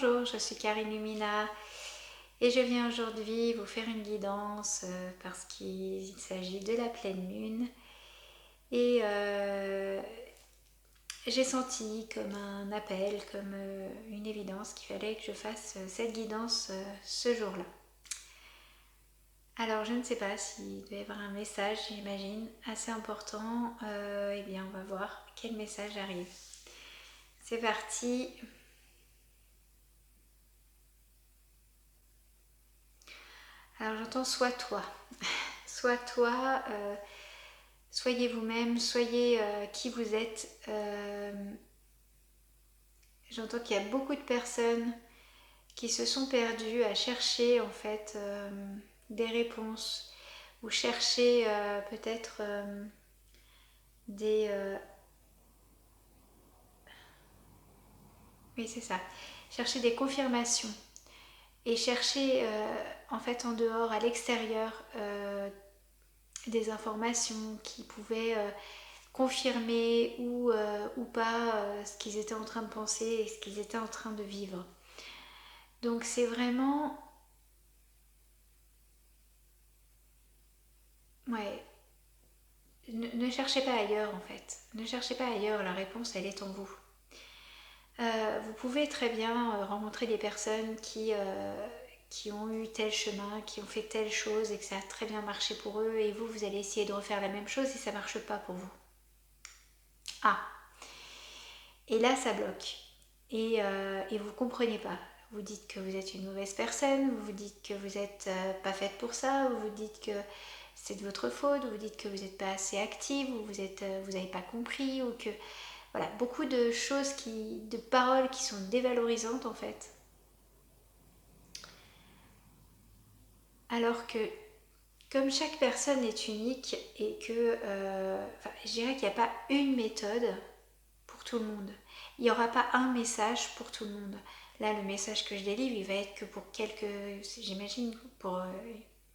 Bonjour, je suis Karine Lumina et je viens aujourd'hui vous faire une guidance parce qu'il s'agit de la pleine lune et j'ai senti comme un appel, comme une évidence qu'il fallait que je fasse cette guidance ce jour-là. Alors je ne sais pas s'il doit y avoir un message, j'imagine, assez important. Eh bien on va voir quel message arrive. C'est parti. Alors j'entends soit toi, soit toi, soyez vous-même, soyez qui vous êtes. J'entends qu'il y a beaucoup de personnes qui se sont perdues à chercher en fait des réponses ou chercher peut-être des... oui c'est ça, chercher des confirmations et chercher en fait en dehors, à l'extérieur, des informations qui pouvaient confirmer ou pas ce qu'ils étaient en train de penser et ce qu'ils étaient en train de vivre. Donc c'est vraiment... Ouais, ne cherchez pas ailleurs en fait. Ne cherchez pas ailleurs, la réponse elle est en vous. Vous pouvez très bien rencontrer des personnes qui ont eu tel chemin, qui ont fait telle chose et que ça a très bien marché pour eux et vous allez essayer de refaire la même chose et ça ne marche pas pour vous. Ah, et là ça bloque et vous ne comprenez pas. Vous dites que vous êtes une mauvaise personne, vous vous dites que vous n'êtes pas faite pour ça, vous vous dites que c'est de votre faute, vous dites que vous n'êtes pas assez active, ou vous n'avez pas compris, ou que... Voilà, beaucoup de choses, de paroles qui sont dévalorisantes en fait. Alors que comme chaque personne est unique et que je dirais qu'il n'y a pas une méthode pour tout le monde. Il n'y aura pas un message pour tout le monde. Là, le message que je délivre, il va être que pour j'imagine, pour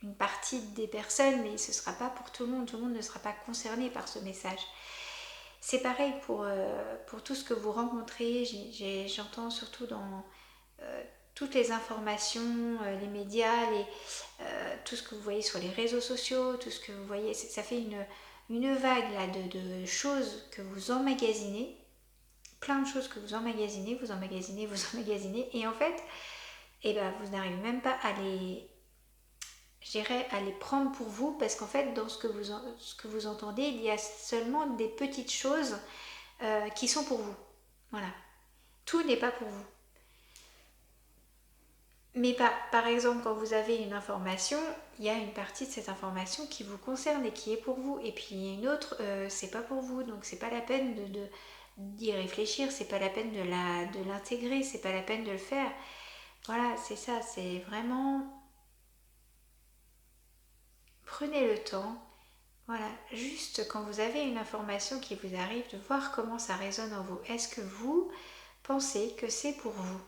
une partie des personnes, mais ce ne sera pas pour tout le monde. Tout le monde ne sera pas concerné par ce message. C'est pareil pour tout ce que vous rencontrez. J'entends surtout dans toutes les informations, les médias, tout ce que vous voyez sur les réseaux sociaux, tout ce que vous voyez, ça fait une vague là, de choses que vous emmagasinez, plein de choses que vous emmagasinez, et en fait, eh ben, vous n'arrivez même pas à à les prendre pour vous, parce qu'en fait, dans ce que vous entendez, il y a seulement des petites choses qui sont pour vous. Voilà. Tout n'est pas pour vous. Mais par exemple, quand vous avez une information, il y a une partie de cette information qui vous concerne et qui est pour vous. Et puis il y a une autre, c'est pas pour vous. Donc c'est pas la peine d'y réfléchir, c'est pas la peine de l'intégrer, c'est pas la peine de le faire. Voilà, c'est ça, c'est vraiment... Prenez le temps, voilà, juste quand vous avez une information qui vous arrive, de voir comment ça résonne en vous. Est-ce que vous pensez que c'est pour vous?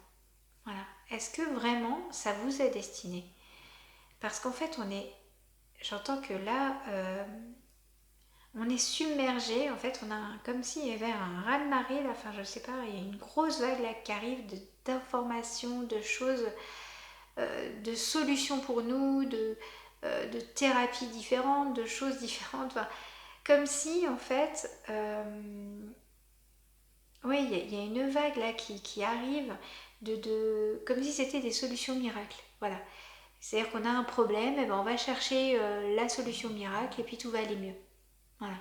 Voilà. Est-ce que vraiment ça vous est destiné? Parce qu'en fait, j'entends que là, on est submergé. En fait, on a comme s'il y avait un raz-de-marée, là, enfin, je sais pas, il y a une grosse vague là qui arrive d'informations, de choses, de solutions pour nous, de thérapies différentes, de choses différentes. Enfin, comme si, en fait, oui, il y a une vague là qui arrive comme si c'était des solutions miracles. Voilà. C'est-à-dire qu'on a un problème, et ben on va chercher la solution miracle et puis tout va aller mieux. Voilà.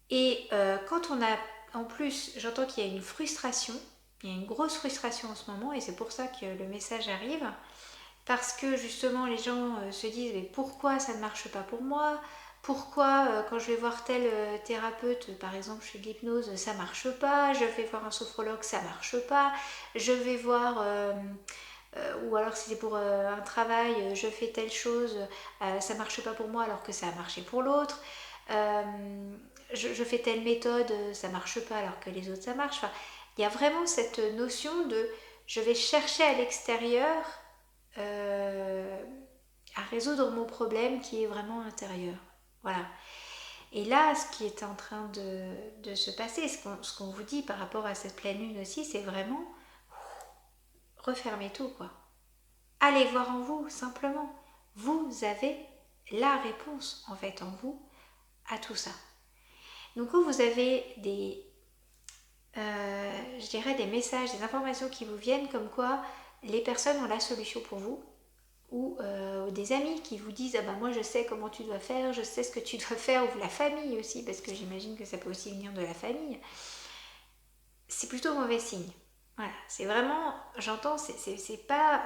Et quand on a, en plus, j'entends qu'il y a une frustration, il y a une grosse frustration en ce moment et c'est pour ça que le message arrive. Parce que justement les gens se disent mais pourquoi ça ne marche pas pour moi? Pourquoi quand je vais voir tel thérapeute, par exemple je fais de l'hypnose, ça marche pas, je vais voir un sophrologue, ça marche pas, je vais voir ou alors si c'est pour un travail, je fais telle chose, ça marche pas pour moi alors que ça a marché pour l'autre. Euh, je fais telle méthode, ça marche pas alors que les autres ça marche. Enfin, il y a vraiment cette notion de je vais chercher à l'extérieur euh, à résoudre mon problème qui est vraiment intérieur. Voilà. Et là, ce qui est en train de se passer, ce qu'on vous dit par rapport à cette pleine lune aussi, c'est vraiment refermez tout, quoi. Allez voir en vous, simplement. Vous avez la réponse, en fait, en vous, à tout ça. Donc, quand vous avez je dirais des messages, des informations qui vous viennent comme quoi les personnes ont la solution pour vous, ou des amis qui vous disent « Ah ben moi je sais comment tu dois faire, je sais ce que tu dois faire », ou la famille aussi, parce que j'imagine que ça peut aussi venir de la famille, c'est plutôt mauvais signe. Voilà, c'est vraiment, j'entends, c'est pas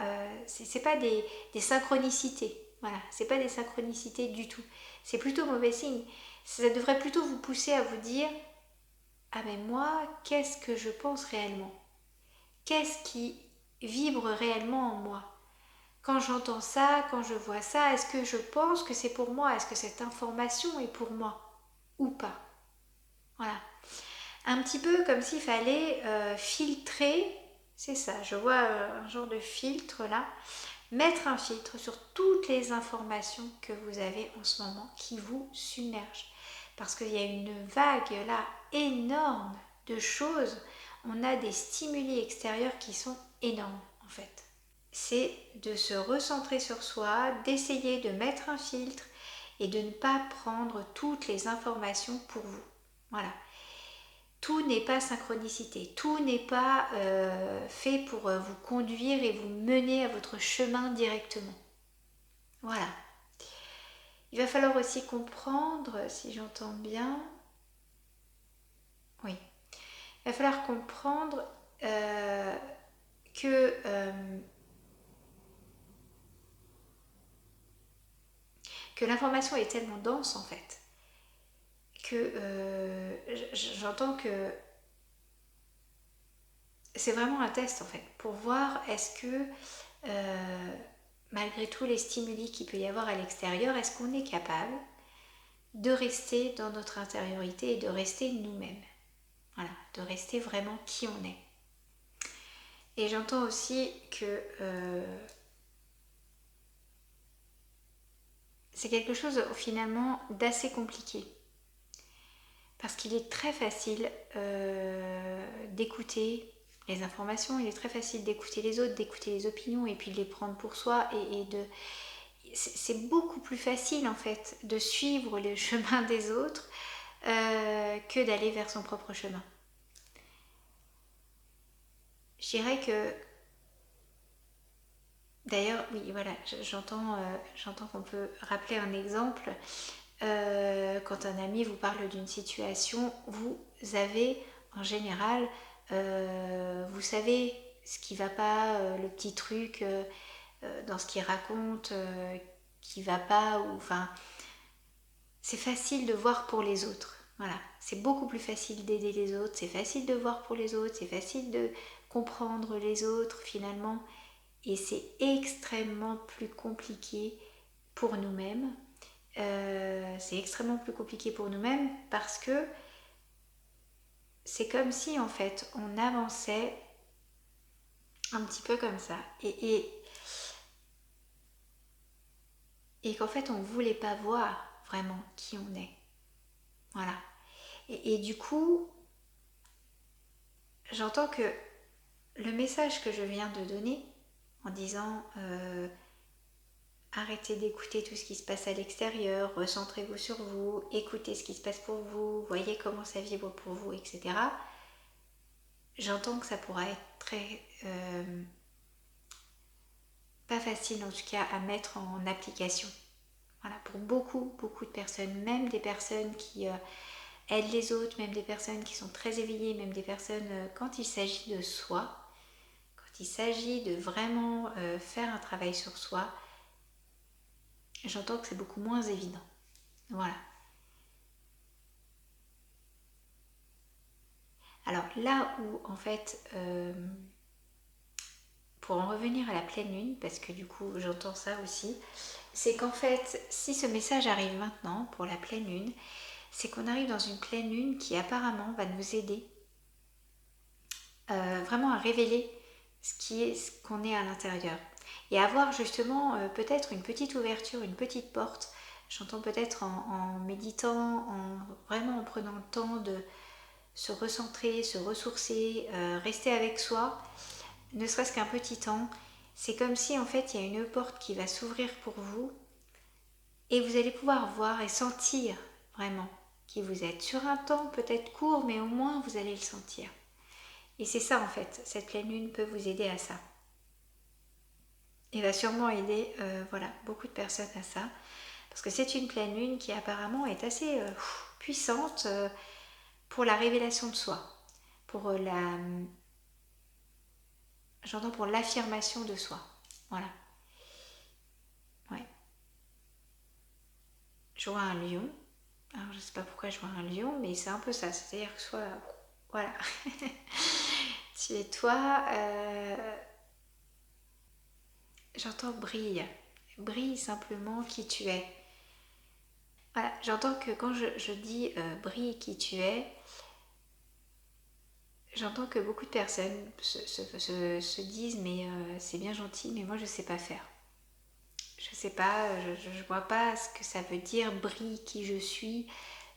des synchronicités. Voilà, c'est pas des synchronicités du tout. C'est plutôt mauvais signe. Ça devrait plutôt vous pousser à vous dire ah mais moi, qu'est-ce que je pense réellement? Qu'est-ce qui vibre réellement en moi? Quand j'entends ça, quand je vois ça, est-ce que je pense que c'est pour moi? Est-ce que cette information est pour moi? Ou pas? Voilà. Un petit peu comme s'il fallait filtrer, c'est ça, je vois un genre de filtre là, mettre un filtre sur toutes les informations que vous avez en ce moment qui vous submergent. Parce qu'il y a une vague là énorme de choses, on a des stimuli extérieurs qui sont énormes en fait. C'est de se recentrer sur soi, d'essayer de mettre un filtre et de ne pas prendre toutes les informations pour vous. Voilà. Tout n'est pas synchronicité, tout n'est pas fait pour vous conduire et vous mener à votre chemin directement. Voilà. Il va falloir aussi comprendre, si j'entends bien, oui, il va falloir comprendre que l'information est tellement dense en fait, que j'entends que c'est vraiment un test en fait, pour voir est-ce que malgré tous les stimuli qu'il peut y avoir à l'extérieur, est-ce qu'on est capable de rester dans notre intériorité et de rester nous-mêmes. Voilà, de rester vraiment qui on est. Et j'entends aussi que c'est quelque chose finalement d'assez compliqué. Parce qu'il est très facile d'écouter les informations, il est très facile d'écouter les autres, d'écouter les opinions et puis de les prendre pour soi et de... C'est beaucoup plus facile en fait de suivre le chemin des autres que d'aller vers son propre chemin. Je dirais que d'ailleurs, oui, voilà, j'entends qu'on peut rappeler un exemple. Quand un ami vous parle d'une situation, vous avez en général, vous savez ce qui ne va pas, le petit truc dans ce qu'il raconte qui ne va pas, ou enfin, c'est facile de voir pour les autres. Voilà, c'est beaucoup plus facile d'aider les autres, c'est facile de voir pour les autres, c'est facile de comprendre les autres finalement. Et c'est extrêmement plus compliqué pour nous-mêmes. C'est extrêmement plus compliqué pour nous-mêmes parce que c'est comme si en fait on avançait un petit peu comme ça et qu'en fait on ne voulait pas voir vraiment qui on est. Voilà. Et du coup, j'entends que le message que je viens de donner en disant arrêtez d'écouter tout ce qui se passe à l'extérieur, recentrez-vous sur vous, écoutez ce qui se passe pour vous, voyez comment ça vibre pour vous, etc. J'entends que ça pourra être très... pas facile en tout cas à mettre en application. Voilà, pour beaucoup, beaucoup de personnes, même des personnes qui aident les autres, même des personnes qui sont très éveillées, même des personnes, quand il s'agit de soi, quand il s'agit de vraiment faire un travail sur soi, j'entends que c'est beaucoup moins évident. Voilà. Alors là où en fait, pour en revenir à la pleine lune, parce que du coup j'entends ça aussi, c'est qu'en fait si ce message arrive maintenant pour la pleine lune, c'est qu'on arrive dans une pleine lune qui apparemment va nous aider vraiment à révéler ce qu'on est à l'intérieur. Et avoir justement peut-être une petite ouverture, une petite porte. J'entends peut-être en méditant, vraiment en prenant le temps de se recentrer, se ressourcer, rester avec soi, ne serait-ce qu'un petit temps, c'est comme si en fait il y a une porte qui va s'ouvrir pour vous et vous allez pouvoir voir et sentir vraiment qui vous êtes. Sur un temps peut-être court, mais au moins vous allez le sentir. Et c'est ça en fait, cette pleine lune peut vous aider à ça. Et va sûrement aider voilà, beaucoup de personnes à ça. Parce que c'est une pleine lune qui apparemment est assez puissante pour la révélation de soi. Pour j'entends pour l'affirmation de soi. Voilà. Ouais. Je vois un lion. Alors je sais pas pourquoi je vois un lion, mais c'est un peu ça. C'est-à-dire que soit... Voilà. Tu es toi. J'entends brille. Brille simplement qui tu es. Voilà. J'entends que quand je dis brille qui tu es, j'entends que beaucoup de personnes se disent mais c'est bien gentil, mais moi je sais pas faire. Je sais pas, je vois pas ce que ça veut dire brille qui je suis.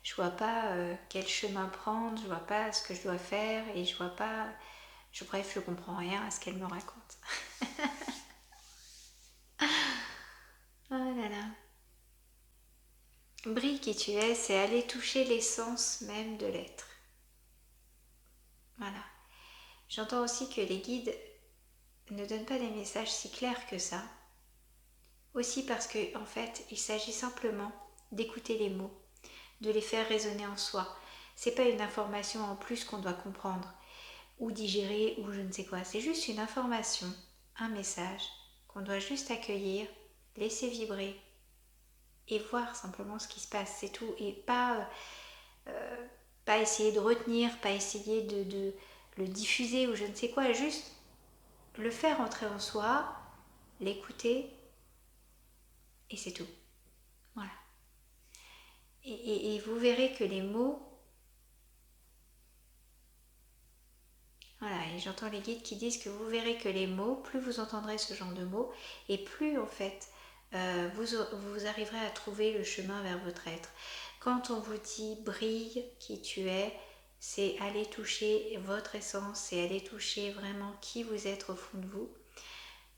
Je vois pas quel chemin prendre, je vois pas ce que je dois faire et je vois pas. Bref, je comprends rien à ce qu'elle me raconte. Oh là là. Brille qui tu es, c'est aller toucher l'essence même de l'être. Voilà. J'entends aussi que les guides ne donnent pas des messages si clairs que ça. Aussi parce que en fait, il s'agit simplement d'écouter les mots, de les faire résonner en soi. C'est pas une information en plus qu'on doit comprendre ou digérer ou je ne sais quoi. C'est juste une information, un message qu'on doit juste accueillir, laisser vibrer et voir simplement ce qui se passe. C'est tout. Et pas essayer de retenir, pas essayer de le diffuser ou je ne sais quoi. Juste le faire entrer en soi, l'écouter et c'est tout. Voilà. Et vous verrez que les mots, voilà, et j'entends les guides qui disent que vous verrez que les mots, plus vous entendrez ce genre de mots, et plus en fait vous arriverez à trouver le chemin vers votre être. Quand on vous dit brille qui tu es, c'est aller toucher votre essence, c'est aller toucher vraiment qui vous êtes au fond de vous.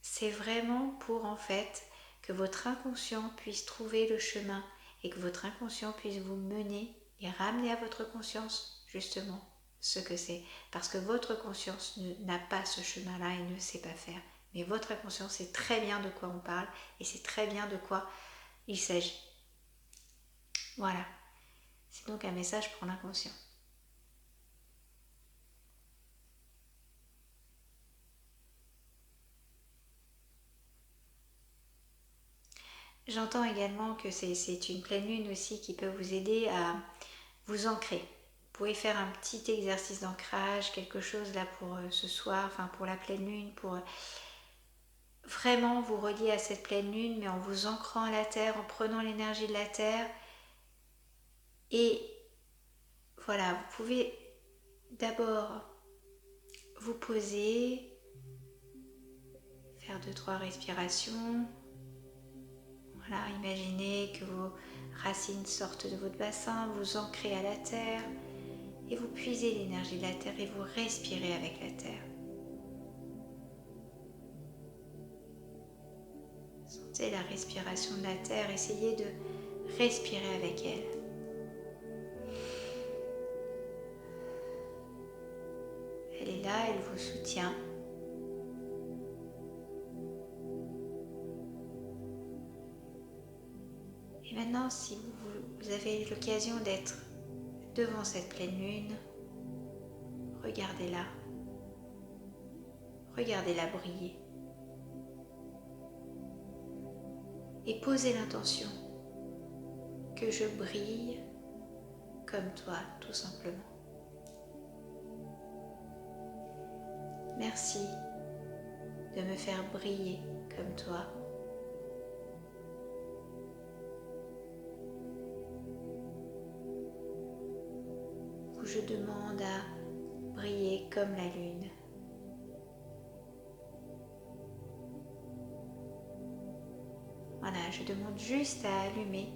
C'est vraiment pour en fait que votre inconscient puisse trouver le chemin et que votre inconscient puisse vous mener et ramener à votre conscience justement ce que c'est. Parce que votre conscience n'a pas ce chemin-là et ne sait pas faire. Mais votre inconscient sait très bien de quoi on parle et c'est très bien de quoi il s'agit. Voilà. C'est donc un message pour l'inconscient. J'entends également que c'est une pleine lune aussi qui peut vous aider à vous ancrer. Vous pouvez faire un petit exercice d'ancrage, quelque chose là pour ce soir, enfin pour la pleine lune, pour vraiment vous relier à cette pleine lune, mais en vous ancrant à la terre, en prenant l'énergie de la terre. Et voilà, vous pouvez d'abord vous poser, faire 2-3 respirations. Voilà, imaginez que vos racines sortent de votre bassin, vous ancrez à la terre et vous puisez l'énergie de la terre et vous respirez avec la terre. Sentez la respiration de la terre, essayez de respirer avec elle. Elle est là, elle vous soutient. Et maintenant, si vous avez l'occasion d'être devant cette pleine lune, regardez-la. Regardez-la briller. Et posez l'intention que je brille comme toi, tout simplement. Merci de me faire briller comme toi. Où je demande à briller comme la lune. Voilà, je demande juste à allumer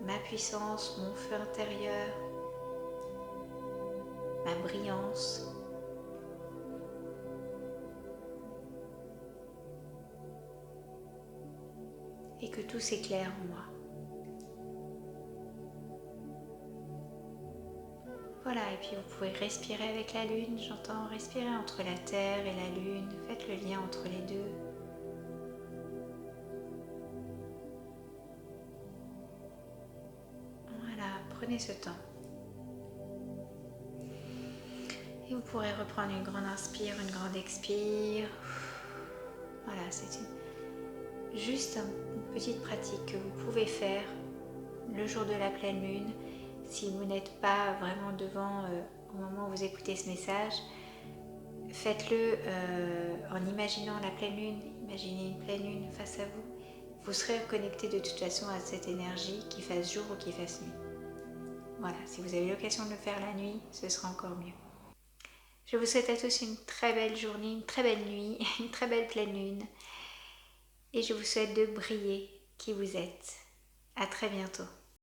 ma puissance, mon feu intérieur, ma brillance. que tout s'éclaire en moi. Voilà, et puis vous pouvez respirer avec la lune, j'entends respirer entre la terre et la lune, faites le lien entre les deux. Voilà, prenez ce temps. Et vous pourrez reprendre une grande inspire, une grande expire. Voilà, c'est juste une petite pratique que vous pouvez faire le jour de la pleine lune. Si vous n'êtes pas vraiment devant au moment où vous écoutez ce message, faites-le en imaginant la pleine lune. Imaginez une pleine lune face à vous. Vous serez connecté de toute façon à cette énergie, qu'il fasse jour ou qu'il fasse nuit. Voilà, si vous avez l'occasion de le faire la nuit, ce sera encore mieux. Je vous souhaite à tous une très belle journée, une très belle nuit, une très belle pleine lune. Et je vous souhaite de briller qui vous êtes. À très bientôt.